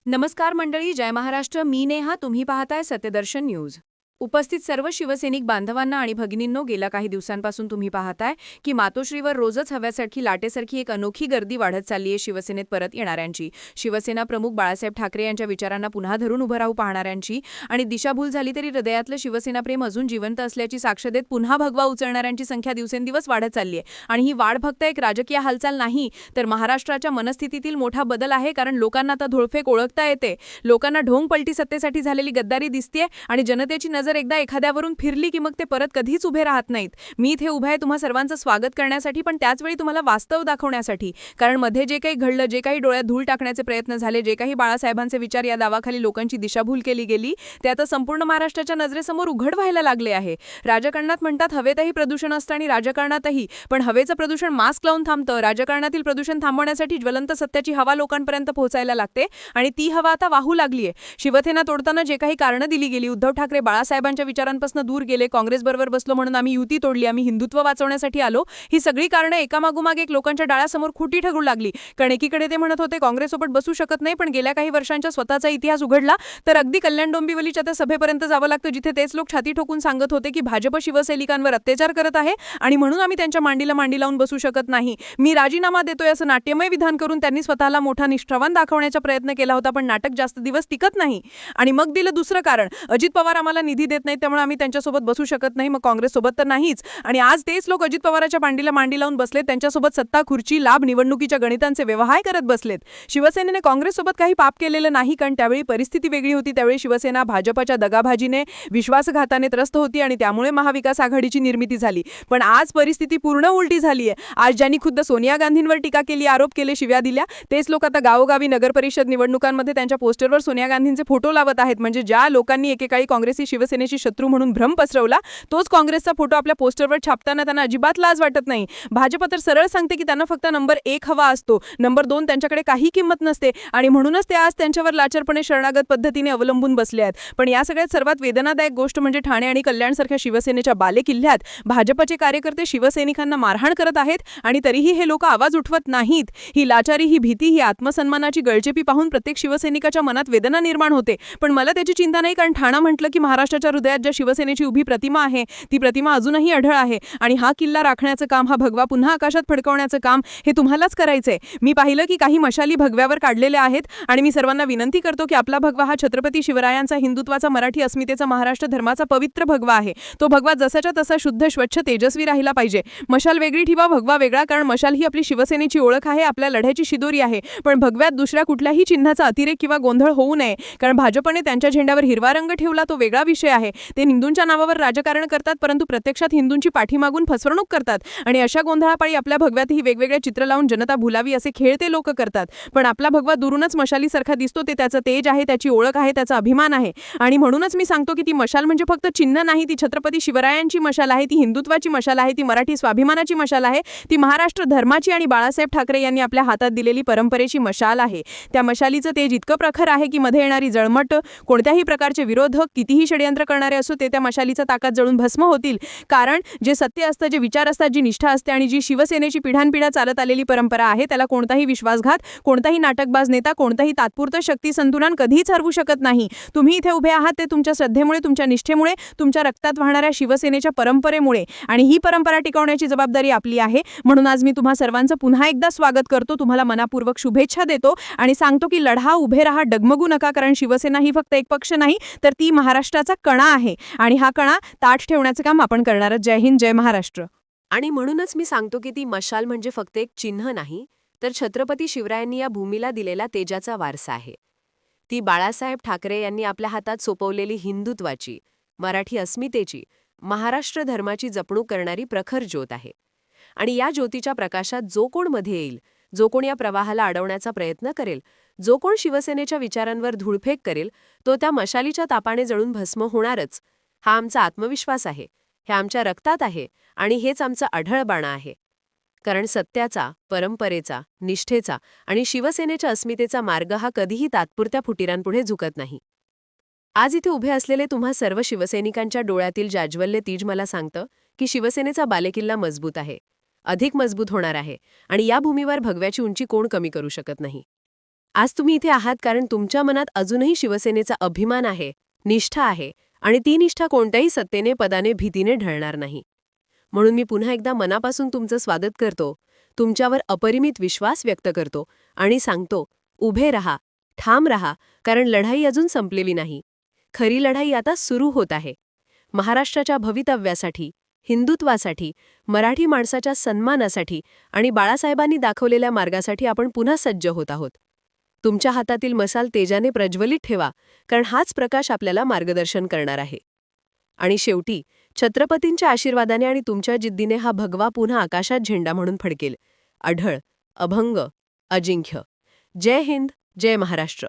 नमस्कार मंडळी, जय महाराष्ट्र. मी नेहा. तुम्ही पाहताय सत्यदर्शन न्यूज. उपस्थित सर्व शिवसैनिक बांधवांना आणि भगिनींनो, गेल्या काही दिवसांपासून तुम्ही पाहताय की मातोश्रीवर रोजच हव्यासारखी लाटेसारखी एक अनोखी गर्दी वाढत चालली आहे शिवसेनेत परत येणाऱ्यांची. शिवसेना प्रमुख बाळासाहेब ठाकरे यांच्या विचारांना पुन्हा धरून उभं राहू पाहणाऱ्यांची आणि दिशाभूल झाली तरी हृदयातलं शिवसेना प्रेम अजून जिवंत असल्याची साक्ष देत पुन्हा भगवा उचलणाऱ्यांची संख्या दिवसेंदिवस वाढत चालली आहे. आणि ही वाढ फक्त एक राजकीय हालचाल नाही, तर महाराष्ट्राच्या मनस्थितीतील मोठा बदल आहे. कारण लोकांना आता धोळफेक ओळखता येते. लोकांना ढोंग पलटी सत्तेसाठी झालेली गद्दारी दिसतेय आणि जनतेची जर एकदा एखाद्यावरून फिरली की मग ते परत कधीच उभे राहत नाहीत. मी इथे उभा आहे तुम्हा सर्वांचं स्वागत करण्यासाठी, पण त्याचवेळी तुम्हाला वास्तव दाखवण्यासाठी. कारण मध्ये जे काही घडलं, जे काही डोळ्यात धूळ टाकण्याचे प्रयत्न झाले, जे काही बाळासाहेबांचे विचार या दावाखाली लोकांची दिशाभूल केली गेली, ते आता संपूर्ण महाराष्ट्राच्या नजरेसमोर उघड व्हायला लागले आहे. राजकारणात म्हणतात हवेतही प्रदूषण असतं आणि राजकारणातही, पण हवेचं प्रदूषण मास्क लावून थांबतं. राजकारणातील प्रदूषण थांबवण्यासाठी ज्वलंत सत्याची हवा लोकांपर्यंत पोहोचायला लागते आणि ती हवा आता वाहू लागलीये. शिवसेना तोडताना जे काही कारणं दिली गेली, उद्धव ठाकरे बाळासाहेबांच्या विचारांपासून दूर गेले, काँग्रेसबरोबर बसलो म्हणून आम्ही युती तोडली, आम्ही हिंदुत्व वाचवण्यासाठी आलो, ही सगळी कारणं एकामागोमाग एक लोकांच्या डाळ्यासमोर खोटी ठरू लागली. कारण एकीकडे ते म्हणत होते काँग्रेससोबत बसू शकत नाही, पण गेल्या काही वर्षांच्या स्वतःचा इतिहास उघडला तर अगदी कल्याण डोंबिवलीच्या त्या सभेपर्यंत जावं लागतं, जिथे तेच लोक छाती ठोकून सांगत होते की भाजप शिवसैनिकांवर अत्याचार करत आहे आणि म्हणून आम्ही त्यांच्या मांडीला मांडी लावून बसू शकत नाही. मी राजीनामा देतोय असं नाट्यमय विधान करून त्यांनी स्वतःला मोठा निष्ठावान दाखवण्याचा प्रयत्न केला होता, पण नाटक जास्त दिवस टिकत नाही. आणि मग दिलं दुसरं कारण, अजित पवार आम्हाला निधी देत नाहीत, त्यामुळे आम्ही त्यांच्यासोबत बसू शकत नाही. मग काँग्रेससोबत तर नाहीच. आणि आज तेच लोक अजित पवारांच्या मांडीला मांडी लावून बसलेत, त्यांच्यासोबत सत्ता, खुर्ची, लाभ, निवडणुकीच्या गणितांचे व्यवहार करत बसलेत. शिवसेनेने काँग्रेससोबत काही पाप केलेलं नाही, कारण त्यावेळी परिस्थिती वेगळी होती. त्यावेळी शिवसेना भाजपच्या दगाभाजीने, विश्वासघाताने त्रस्त होती आणि त्यामुळे महाविकास आघाडीची निर्मिती झाली. पण आज परिस्थिती पूर्ण उलटी झाली आहे. आज ज्यांनी खुद्द सोनिया गांधींवर टीका केली, आरोप केले, शिव्या दिल्या, तेच लोक आता गावोगावी नगरपरिषद निवडणुकांमध्ये त्यांच्या पोस्टरवर सोनिया गांधींचे फोटो लावत आहेत. म्हणजे ज्या लोकांनी एकेकाळी काँग्रेसची शिवसेनेची शत्रू म्हणून भ्रम पसरवला, तोच काँग्रेसचा फोटो आपल्या पोस्टरवर छापताना त्यांना अजिबात लाज वाटत नाही. भाजप तर सरळ सांगते की त्यांना फक्त नंबर 1 हवा असतो, नंबर 2 त्यांच्याकडे काही किंमत नसते आणि म्हणूनच ते आज त्यांच्यावर लाचारपणे शरणागत पद्धतीने अवलंबून बसले आहेत. पण या सगळ्यात सर्वात वेदनादायक गोष्ट म्हणजे ठाणे आणि कल्याणसारख्या शिवसेनेच्या बालेकिल्ल्यात भाजपचे कार्यकर्ते शिवसैनिकांना मारहाण करत आहेत आणि तरीही हे लोक आवाज उठवत नाहीत. ही लाचारी, ही भीती, ही आत्मसन्मानाची गळचेपी पाहून प्रत्येक शिवसैनिकाच्या मनात वेदना निर्माण होते. पण मला त्याची चिंता नाही, कारण ठाणा म्हटलं की महाराष्ट्राच्या हृदयात ज्या शिवसेनेची उभी प्रतिमा आहे, ती प्रतिमा अजूनही अढळ आहे आणि हा किल्ला राखण्याचं काम, हा भगवा पुन्हा आकाशात फडकवण्याचं काम हे तुम्हालाच करायचंय. मी पाहिलं की काही मशाली भगव्यावर काढलेल्या आहेत आणि मी सर्वांना विनंती करतो की आपला भगवा हा छत्रपती शिवरायांचा, हिंदुत्वाचा, मराठी अस्मितेचा, महाराष्ट्र धर्माचा पवित्र भगवा आहे. तो भगवा जसाच्या तसा शुद्ध, स्वच्छ, तेजस्वी राहिला पाहिजे. मशाल वेगळी ठेवा, भगवा वेगळा, कारण मशाल ही आपली शिवसेनेची ओळख आहे, आपल्या लढ्याची शिदोरी आहे. पण भगव्यात दुसऱ्या कुठल्याही चिन्हाचा अतिरेक किंवा गोंधळ होऊ नये, कारण भाजपने त्यांच्या झेंड्यावर हिरवा रंग ठेवला, तो वेगळा विषय आहे. ते हिंदूंच्या नावावर राजकारण करतात, परंतु प्रत्यक्षात हिंदूंची पाठीमागून फसवणूक करतात आणि अशा गोंधळापायी आपल्या भगव्यातही वेगवेगळे चित्र लावून जनता भुलावी असे खेळ ते लोक करतात. पण आपला भगवा दुरूनच मशालीसारखा दिसतो, ते त्याचं तेज आहे, त्याची ओळख आहे, त्याचा अभिमान आहे. आणि म्हणूनच मी सांगतो की ती मशाल म्हणजे फक्त चिन्ह नाही, ती छत्रपती शिवरायांची मशाल आहे, ती हिंदुत्वाची मशाल आहे, ती मराठी स्वाभिमानाची मशाल आहे, ती महाराष्ट्र धर्माची आणि बाळासाहेब ठाकरे यांनी आपल्या हातात दिलेली परंपरेची मशाल आहे. त्या मशालीचं तेज इतकं प्रखर आहे की मध्ये येणारी जळमट, कोणत्याही प्रकारचे विरोधक, कितीही षडयंत्र करणारे असो, ते त्या मशालीचा ताकात जळून भस्म होतील. कारण जे सत्य असतं, जे विचार असतात, जी निष्ठा असते आणि जी शिवसेनेची पिढ्यानपिढ्या चालत आलेली परंपरा आहे, त्याला कोणताही विश्वासघात, कोणताही नाटकबाज नेता, कोणताही तात्पुरतं शक्ती संतुलन कधीच हरवू शकत नाही. तुम्ही इथे उभे आहात ते तुमच्या श्रद्धेमुळे, तुमच्या निष्ठेमुळे, तुमच्या रक्तात वाहणाऱ्या शिवसेनेच्या परंपरेमुळे, आणि ही परंपरा टिकवण्याची जबाबदारी आपली आहे. म्हणून आज मी तुम्हा सर्वांचं पुन्हा एकदा स्वागत करतो, तुम्हाला मनापूर्वक शुभेच्छा देतो आणि सांगतो की लढा, उभे राहा, डगमगू नका, कारण शिवसेना ही फक्त एक पक्ष नाही, तर ती महाराष्ट्राचा कणा आहे आणि हा कणा ताठ ठेवण्याचं काम आपण करणारच. जय हिंद, जय महाराष्ट्र. आणि म्हणूनच मी सांगतो की ती मशाल म्हणजे फक्त एक चिन्ह नाही, तर छत्रपती शिवरायांनी या भूमीला दिलेला तेजाचा वारसा आहे. ती बाळासाहेब ठाकरे यांनी आपल्या हातात सोपवलेली हिंदुत्वाची, मराठी अस्मितेची, महाराष्ट्र धर्माची जपणूक करणारी प्रखर ज्योत आहे. आणि या ज्योतीच्या प्रकाशात जो कोण मध्ये येईल, जो कोण या प्रवाहाला अडवण्याचा प्रयत्न करेल, जो कोण शिवसेनेच्या विचारांवर धूळफेक करेल, तो त्या मशालीच्या तापाने जळून भस्म होणारच. हा आमचा आत्मविश्वास आहे, हे आमच्या रक्तात आहे आणि हेच आमचं अढळ बाणं आहे. कारण सत्याचा, परंपरेचा, निष्ठेचा आणि शिवसेनेच्या अस्मितेचा मार्ग हा कधीही तात्पुरत्या फुटिरांपुढे झुकत नाही. आज इथे उभे असलेले तुम्हा सर्व शिवसैनिकांच्या डोळ्यातील जाज्वल्य तीज मला सांगतं की शिवसेनेचा बालेकिल्ला मजबूत आहे, अधिक मजबूत होणार आहे आणि या भूमीवर भगव्याची उंची कोण कमी करू शकत नाही. आज तुम्ही इथे आहात कारण तुमच्या मनात अजूनही शिवसेनेचा अभिमान आहे, निष्ठा आहे आणि ती निष्ठा कोणत्याही सत्तेने, पदाने, भीतीने ढळणार नाही. म्हणून मी पुन्हा एकदा मनापासून तुमचं स्वागत करतो, तुमच्यावर अपरिमित विश्वास व्यक्त करतो आणि सांगतो, उभे रहा, ठाम रहा, कारण लढाई अजून संपलेली नाही. खरी लढाई आता सुरू होत आहे. महाराष्ट्राच्या भवितव्यासाठी, हिंदुत्वासाठी, मराठी माणसाच्या सन्मानासाठी आणि बाळासाहेबांनी दाखवलेल्या मार्गासाठी आपण पुन्हा सज्ज होत आहोत. तुमच्या हातातील मसाल तेजाने प्रज्वलित ठेवा, कारण हाच प्रकाश आपल्याला मार्गदर्शन करणार आहे. आणि शेवटी छत्रपतींच्या आशीर्वादाने आणि तुमच्या जिद्दीने हा भगवा पुन्हा आकाशात झेंडा म्हणून फडकेल. अढळ, अभंग, अजिंक्य. जय हिंद, जय महाराष्ट्र.